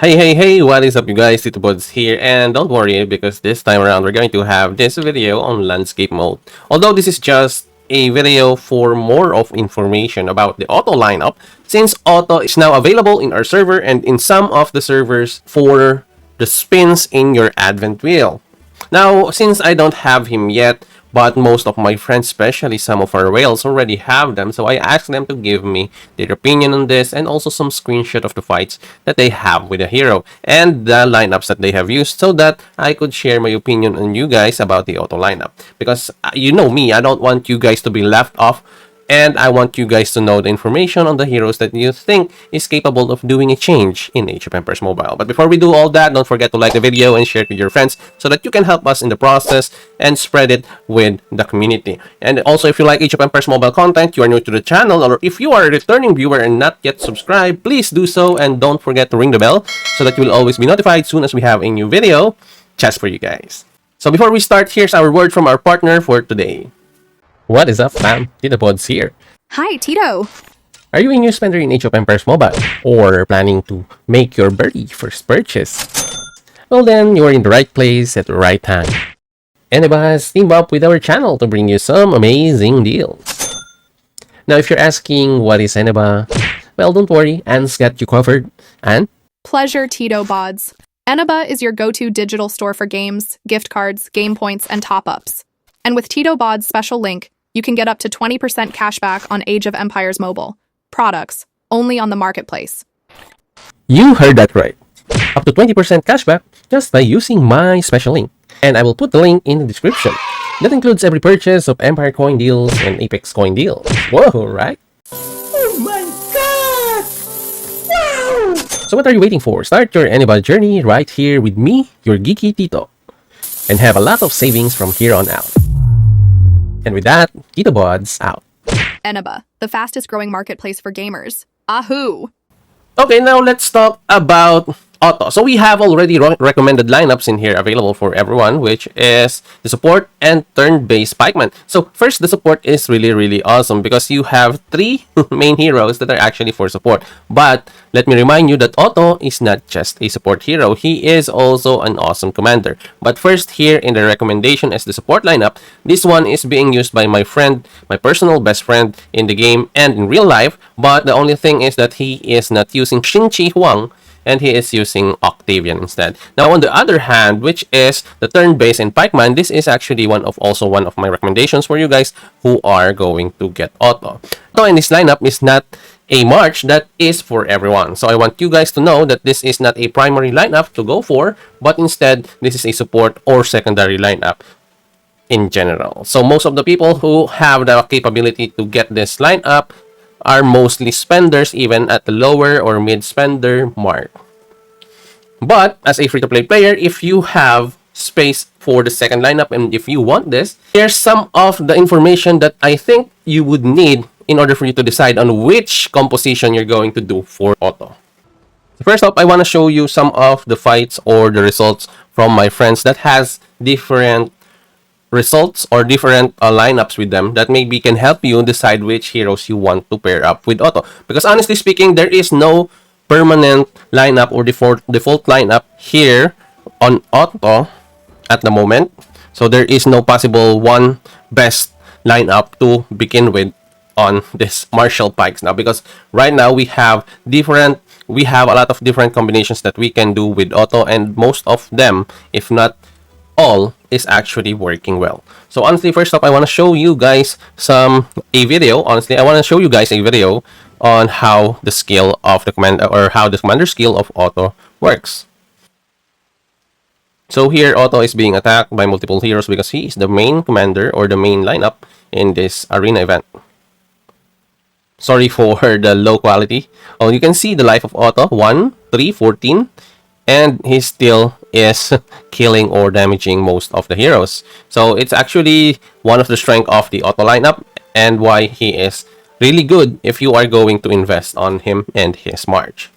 Hey, what is up you guys, TITOBODS here, and don't worry because this time around we're going to have this video on landscape mode. Although this is just a video for more of information about the Otto lineup, since Otto is now available in our server and in some of the servers for the spins in your advent wheel. Now, since I don't have him yet, but most of my friends, especially some of our whales, already have them, so I asked them to give me their opinion on this and also some screenshot of the fights that they have with the hero and the lineups that they have used so that I could share my opinion on you guys about the Otto lineup. Because you know me, I don't want you guys to be left off, and I want you guys to know the information on the heroes that you think is capable of doing a change in Age of Empires Mobile. But before we do all that, don't forget to like the video and share it with your friends so that you can help us in the process and spread it with the community. And also, if you like Age of Empires Mobile content, you are new to the channel, or if you are a returning viewer and not yet subscribed, please do so, and don't forget to ring the bell so that you will always be notified soon as we have a new video just for you guys. So before we start, here's our word from our partner for today. What is up, fam? TITOBODS here. Hi, Tito. Are you a new spender in Age of Empires Mobile or planning to make your very first purchase? Well then, you are in the right place at the right time. Eneba has teamed up with our channel to bring you some amazing deals. Now, if you're asking what is Eneba, well, don't worry, Anne's got you covered. Anne? Pleasure, TITOBODS. Eneba is your go-to digital store for games, gift cards, game points, and top-ups. And with TITOBOD's special link, you can get up to 20% cashback on Age of Empires Mobile products, only on the marketplace. You heard that right. Up to 20% cashback just by using my special link. And I will put the link in the description. That includes every purchase of Empire coin deals and Apex coin deals. Whoa, right? Oh my god! Wow! So what are you waiting for? Start your Eneba journey right here with me, your geeky Tito. And have a lot of savings from here on out. And with that, TITOBODS out. Eneba, the fastest growing marketplace for gamers. Ahoo! Okay, now let's talk about Otto. So we have already recommended lineups in here available for everyone, which is the support and turn-based pikemen. So first, the support is really awesome because you have three main heroes that are actually for support. But let me remind you that Otto is not just a support hero. He is also an awesome commander. But first, here in the recommendation as the support lineup, this one is being used by my friend, my personal best friend in the game and in real life. But the only thing is that he is not using Qin Shi Huang, and he is using Octavian instead. Now, on the other hand, which is the turn-based and pikeman, this is actually also one of my recommendations for you guys who are going to get Otto. So, in this lineup is not a march that is for everyone. So I want you guys to know that this is not a primary lineup to go for, but instead, this is a support or secondary lineup in general. So most of the people who have the capability to get this lineup are mostly spenders, even at the lower or mid spender mark. But as a free-to-play player, if you have space for the second lineup and if you want this, here's some of the information that I think you would need in order for you to decide on which composition you're going to do for Otto. First up, I want to show you some of the fights or the results from my friends that has different results or different lineups with them that maybe can help you decide which heroes you want to pair up with Otto. Because honestly speaking, there is no permanent lineup or default lineup here on Otto at the moment. So there is no possible one best lineup to begin with on this Marshal Pikes now, because right now we have a lot of different combinations that we can do with Otto, and most of them, if not all, is actually working well. So honestly, first up, I want to show you guys a video. Honestly, I want to show you guys a video on how the skill of the commander, or how the commander skill of Otto works. So here, Otto is being attacked by multiple heroes because he is the main commander or the main lineup in this arena event. Sorry for the low quality. Oh, you can see the life of Otto, 1, 3, 14. And he still is killing or damaging most of the heroes. So it's actually one of the strengths of the Otto lineup and why he is really good if you are going to invest on him and his march.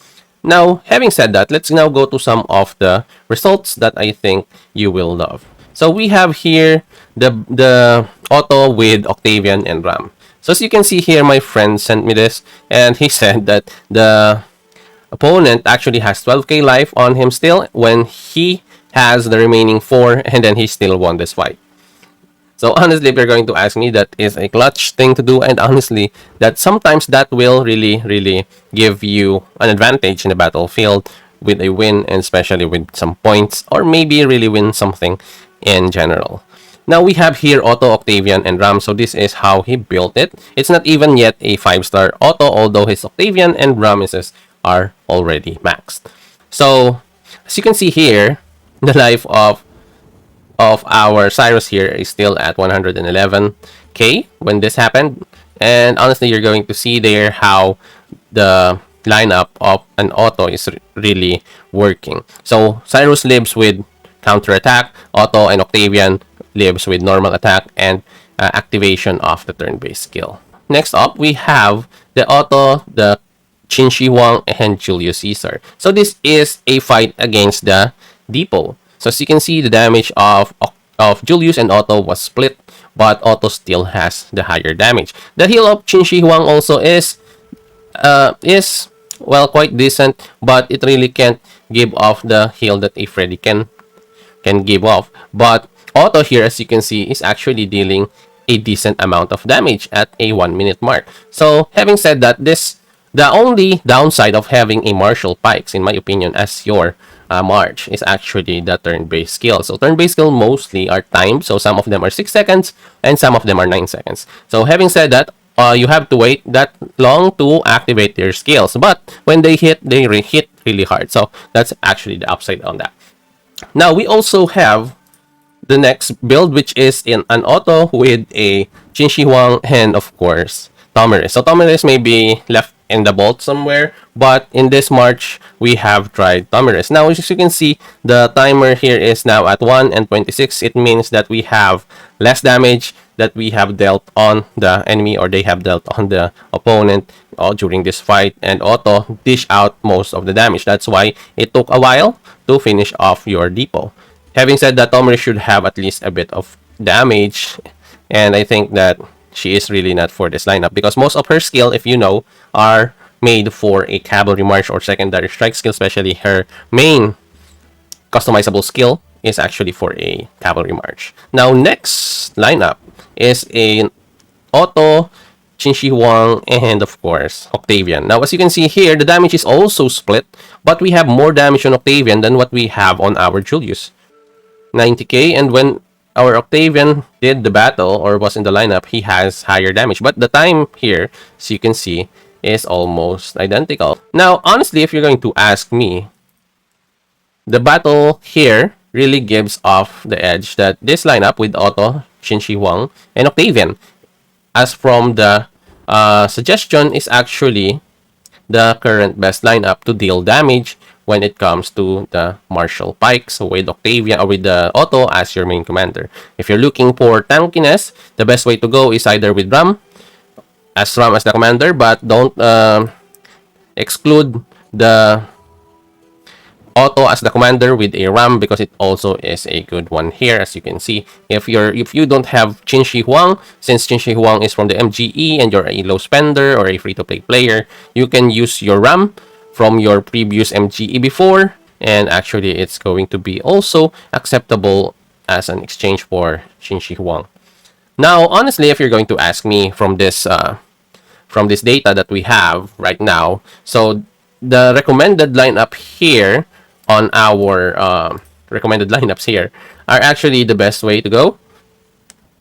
Now, having said that, let's now go to some of the results that I think you will love. So we have here the Otto with Octavian and Ram. So as you can see here, my friend sent me this and he said that the opponent actually has 12k life on him still when he has the remaining 4, and then he still won this fight. So honestly, if you're going to ask me, that is a clutch thing to do, and honestly, that sometimes that will really give you an advantage in the battlefield with a win, and especially with some points, or maybe really win something in general. Now we have here Otto, Octavian, and Ram. So this is how he built it. It's not even yet a 5-star Otto, although his Octavian and Ramesses are already maxed. So as you can see here, the life of our Cyrus here is still at 111k when this happened. And honestly, you're going to see there how the lineup of an Otto is really working. So Cyrus lives with counter attack, Otto and Octavian lives with normal attack and activation of the turn-based skill. Next up, we have the Otto, the Qin Shi Huang, and Julius Caesar. So this is a fight against the depot. So as you can see, the damage of Julius and Otto was split, but Otto still has the higher damage. The heal of Qin Shi Huang also is well, quite decent, but it really can't give off the heal that a Freddy can give off. But Otto here, as you can see, is actually dealing a decent amount of damage at a 1-minute mark. So having said that, the only downside of having a Marshal Pikes, in my opinion, as your March is actually the turn-based skill. So turn-based skill mostly are timed. So some of them are 6 seconds and some of them are 9 seconds. So having said that, you have to wait that long to activate your skills. But when they hit, they hit really hard. So that's actually the upside on that. Now we also have the next build, which is in an Otto with a Qin Shi Huang and of course Tomyris. So Tomyris may be left in the vault somewhere, but in this March we have tried Tomyris. Now as you can see, the timer here is now at 1 and 26. It means that we have less damage that we have dealt on the enemy, or they have dealt on the opponent during this fight, and Otto dish out most of the damage. That's why it took a while to finish off your depot. Having said that, Tomyris should have at least a bit of damage, and I think that she is really not for this lineup because most of her skill, if you know, are made for a cavalry march or secondary strike skill. Especially her main customizable skill is actually for a cavalry march. Now next lineup is a Otto, Qin Shi Huang, and of course Octavian. Now as you can see here, the damage is also split, but we have more damage on Octavian than what we have on our Julius, 90k, and when our Octavian did the battle or was in the lineup, he has higher damage. But the time here, as you can see, is almost identical. Now, honestly, if you're going to ask me, the battle here really gives off the edge that this lineup with Otto, Qin Shi Huang, and Octavian, as from the suggestion, is actually the current best lineup to deal damage when it comes to the Marshal Pikes with Octavian or with the Otto as your main commander. If you're looking for tankiness, the best way to go is either with Ram as the commander, but don't exclude the Otto as the commander with a Ram because it also is a good one here. As you can see, if you don't have Qin Shi Huang, since Qin Shi Huang is from the MGE and you're a low spender or a free-to-play player, you can use your Ram from your previous MGE before, and actually it's going to be also acceptable as an exchange for Qin Shi Huang. Now, honestly, if you're going to ask me from this data that we have right now, so the recommended lineup here on our recommended lineups here are actually the best way to go.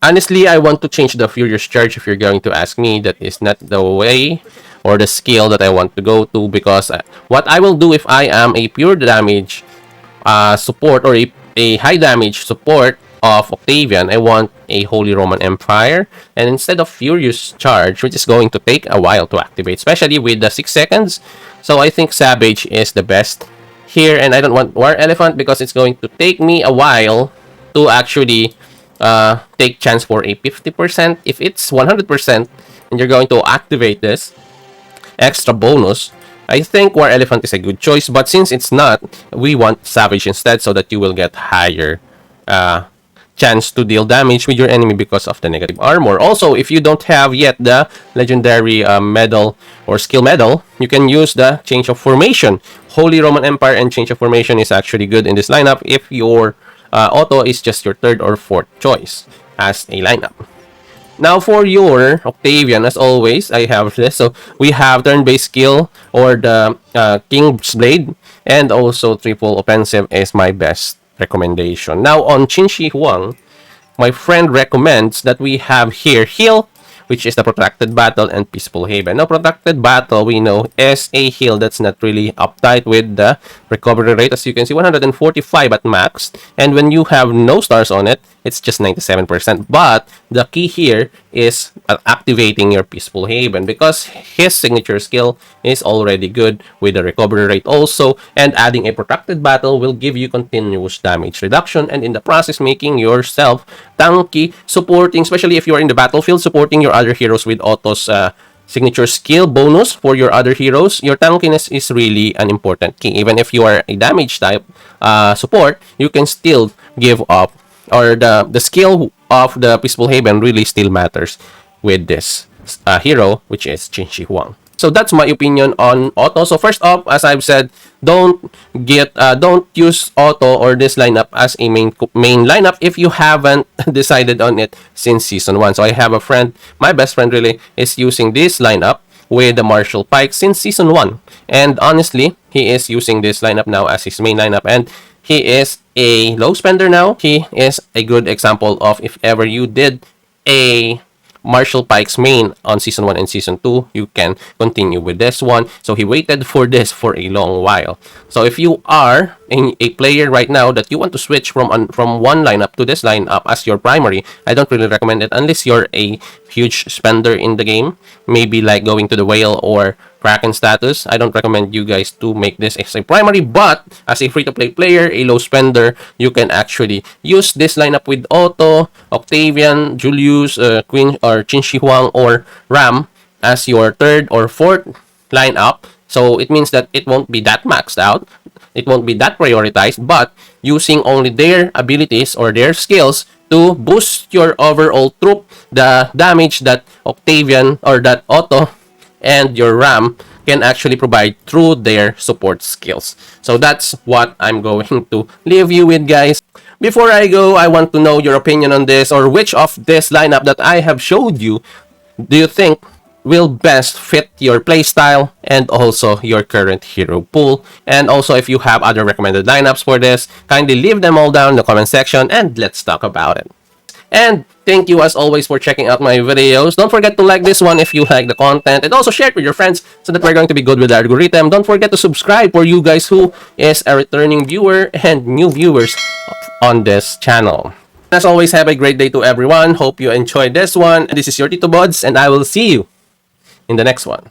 Honestly, I want to change the Furious Charge if you're going to ask me. That is not the way or the skill that I want to go to, because what I will do if I am a pure damage support or a high damage support of Octavian, I want a Holy Roman Empire, and instead of Furious Charge, which is going to take a while to activate, especially with the 6 seconds, so I think Savage is the best here, and I don't want War Elephant because it's going to take me a while to actually take chance for a 50%. If it's 100% and you're going to activate this extra bonus, I think War Elephant is a good choice, but since it's not, we want Savage instead so that you will get higher chance to deal damage with your enemy because of the negative armor. Also, if you don't have yet the legendary medal or skill medal, you can use the change of formation. Holy Roman Empire and change of formation is actually good in this lineup if your Otto is just your third or fourth choice as a lineup. Now for your Octavian, as always, I have this. So we have turn-based skill or the King's Blade, and also triple offensive is my best recommendation. Now on Qin Shi Huang, my friend recommends that we have here heal, which is the protracted battle, and peaceful haven. Now protracted battle, we know, is a heal that's not really uptight with the recovery rate. As you can see, 145 at max, and when you have no stars on it, it's just 97%. But the key here is activating your peaceful haven, because his signature skill is already good with the recovery rate also, and adding a protracted battle will give you continuous damage reduction, and in the process making yourself tanky, supporting, especially if you are in the battlefield, supporting your other heroes with Otto's signature skill bonus for your other heroes. Your tankiness is really an important key. Even if you are a damage type support, you can still give up, or the skill of the peaceful haven really still matters with this hero, which is Qin Shi Huang. So that's my opinion on Otto. So first off, as I've said, don't use Otto or this lineup as a main lineup if you haven't decided on it since season 1. So I have a friend, my best friend really, is using this lineup with the Marshal Pike since season 1. And honestly, he is using this lineup now as his main lineup, and he is a low spender now. He is a good example of if ever you did a Marshal Pike's main on season 1 and season 2, you can continue with this one. So he waited for this for a long while. So if you are a player right now that you want to switch from one lineup to this lineup as your primary, I don't really recommend it unless you're a huge spender in the game, maybe like going to the whale or Kraken status. I don't recommend you guys to make this as a primary, but as a free-to-play player, a low spender, you can actually use this lineup with Otto, Octavian, Julius, Qin Shi Huang, or Ram as your third or fourth lineup. So it means that it won't be that maxed out, it won't be that prioritized, but using only their abilities or their skills to boost your overall troop, the damage that Octavian or that Otto and your Ram can actually provide through their support skills. So that's what I'm going to leave you with, guys. Before I go, I want to know your opinion on this, or which of this lineup that I have showed you do you think will best fit your playstyle and also your current hero pool. And also, if you have other recommended lineups for this, kindly leave them all down in the comment section and let's talk about it. And thank you as always for checking out my videos. Don't forget to like this one if you like the content, and also share it with your friends so that we're going to be good with the algorithm. Don't forget to subscribe for you guys who is a returning viewer and new viewers on this channel. As always, have a great day to everyone. Hope you enjoyed this one. This is your TITOBODS, and I will see you in the next one.